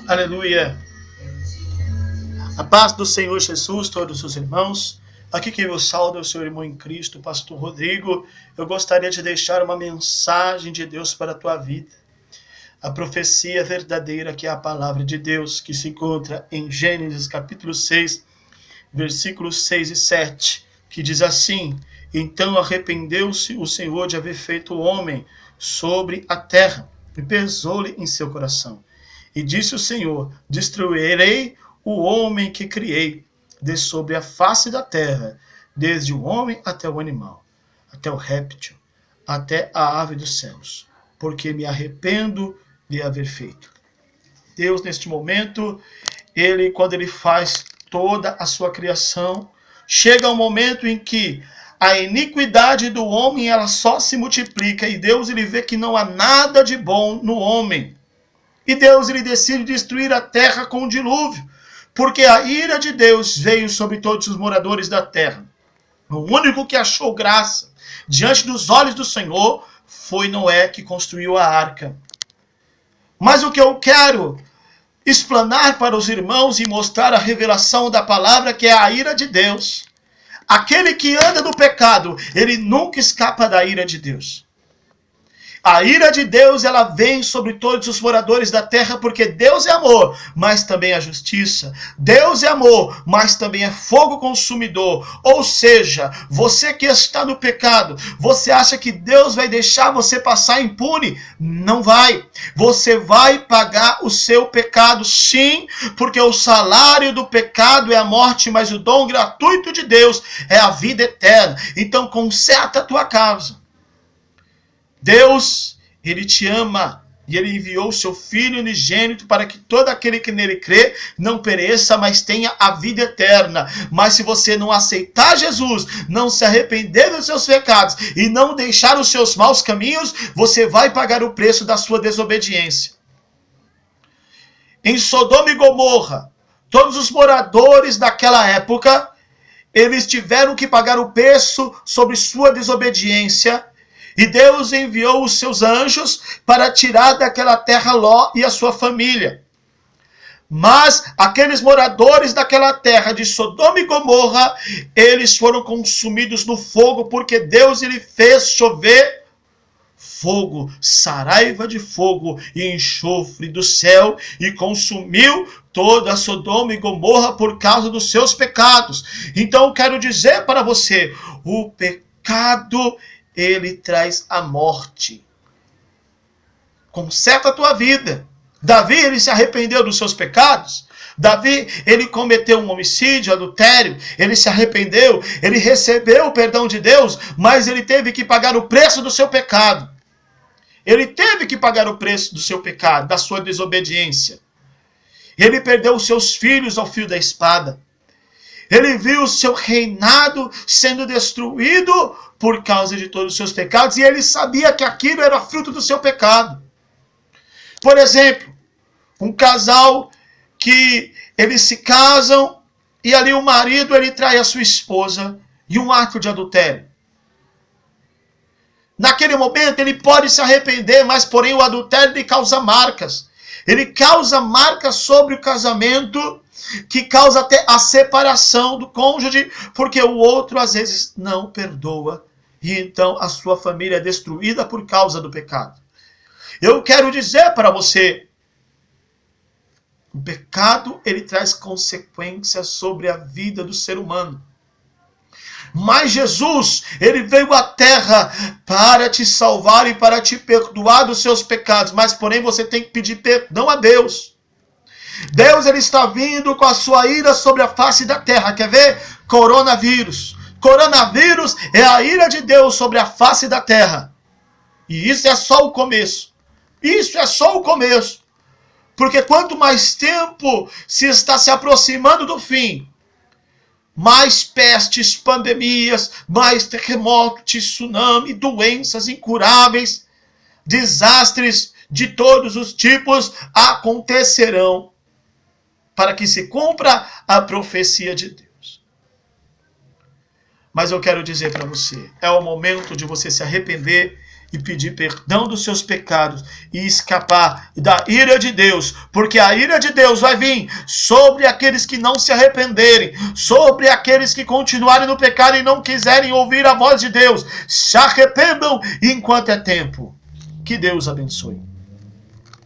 Aleluia. A paz do Senhor Jesus, todos os irmãos. Aqui quem vos saúda é o seu irmão em Cristo, pastor Rodrigo. Eu gostaria de deixar uma mensagem de Deus para a tua vida. A profecia verdadeira, que é a palavra de Deus, que se encontra em Gênesis capítulo 6, versículos 6 e 7, que diz assim: Então arrependeu-se o Senhor de haver feito o homem sobre a terra, e pesou-lhe em seu coração. E disse o Senhor: Destruirei o homem que criei de sobre a face da terra, desde o homem até o animal, até o réptil, até a ave dos céus, porque me arrependo de haver feito. Deus, neste momento, quando ele faz toda a sua criação, chega um momento em que a iniquidade do homem ela só se multiplica, e Deus ele vê que não há nada de bom no homem. E Deus ele decide destruir a terra com um dilúvio, porque a ira de Deus veio sobre todos os moradores da terra. O único que achou graça diante dos olhos do Senhor foi Noé, que construiu a arca. Mas o que eu quero explanar para os irmãos e mostrar a revelação da palavra, que é a ira de Deus. Aquele que anda no pecado, ele nunca escapa da ira de Deus. A ira de Deus, ela vem sobre todos os moradores da terra, porque Deus é amor, mas também é justiça. Deus é amor, mas também é fogo consumidor. Ou seja, você que está no pecado, você acha que Deus vai deixar você passar impune? Não vai. Você vai pagar o seu pecado, sim, porque o salário do pecado é a morte, mas o dom gratuito de Deus é a vida eterna. Então conserta a tua causa. Deus, ele te ama, e ele enviou o seu Filho unigênito para que todo aquele que nele crê não pereça, mas tenha a vida eterna. Mas se você não aceitar Jesus, não se arrepender dos seus pecados e não deixar os seus maus caminhos, você vai pagar o preço da sua desobediência. Em Sodoma e Gomorra, todos os moradores daquela época, eles tiveram que pagar o preço sobre sua desobediência. E Deus enviou os seus anjos para tirar daquela terra Ló e a sua família. Mas aqueles moradores daquela terra de Sodoma e Gomorra, eles foram consumidos no fogo, porque Deus ele fez chover fogo, saraiva de fogo e enxofre do céu, e consumiu toda a Sodoma e Gomorra por causa dos seus pecados. Então eu quero dizer para você, o pecado ele traz a morte. Conserta a tua vida. Davi, ele se arrependeu dos seus pecados. Davi, ele cometeu um homicídio, adultério. Ele se arrependeu. Ele recebeu o perdão de Deus, mas ele teve que pagar o preço do seu pecado. Ele teve que pagar o preço do seu pecado, da sua desobediência. Ele perdeu os seus filhos ao fio da espada. Ele viu o seu reinado sendo destruído por causa de todos os seus pecados, e ele sabia que aquilo era fruto do seu pecado. Por exemplo, um casal que eles se casam, e ali o marido ele trai a sua esposa, e um ato de adultério. Naquele momento ele pode se arrepender, mas porém o adultério ele causa marcas. Ele causa marcas sobre o casamento, que causa até a separação do cônjuge, porque o outro às vezes não perdoa, e então a sua família é destruída por causa do pecado. Eu quero dizer para você, o pecado ele traz consequências sobre a vida do ser humano. Mas Jesus, ele veio à terra para te salvar e para te perdoar dos seus pecados, mas porém você tem que pedir perdão a Deus. Deus ele está vindo com a sua ira sobre a face da terra. Quer ver? Coronavírus. Coronavírus é a ira de Deus sobre a face da terra. E isso é só o começo. Isso é só o começo. Porque quanto mais tempo se está se aproximando do fim, mais pestes, pandemias, mais terremotos, tsunami, doenças incuráveis, desastres de todos os tipos acontecerão, para que se cumpra a profecia de Deus. Mas eu quero dizer para você, é o momento de você se arrepender e pedir perdão dos seus pecados e escapar da ira de Deus, porque a ira de Deus vai vir sobre aqueles que não se arrependerem, sobre aqueles que continuarem no pecado e não quiserem ouvir a voz de Deus. Se arrependam enquanto é tempo. Que Deus abençoe.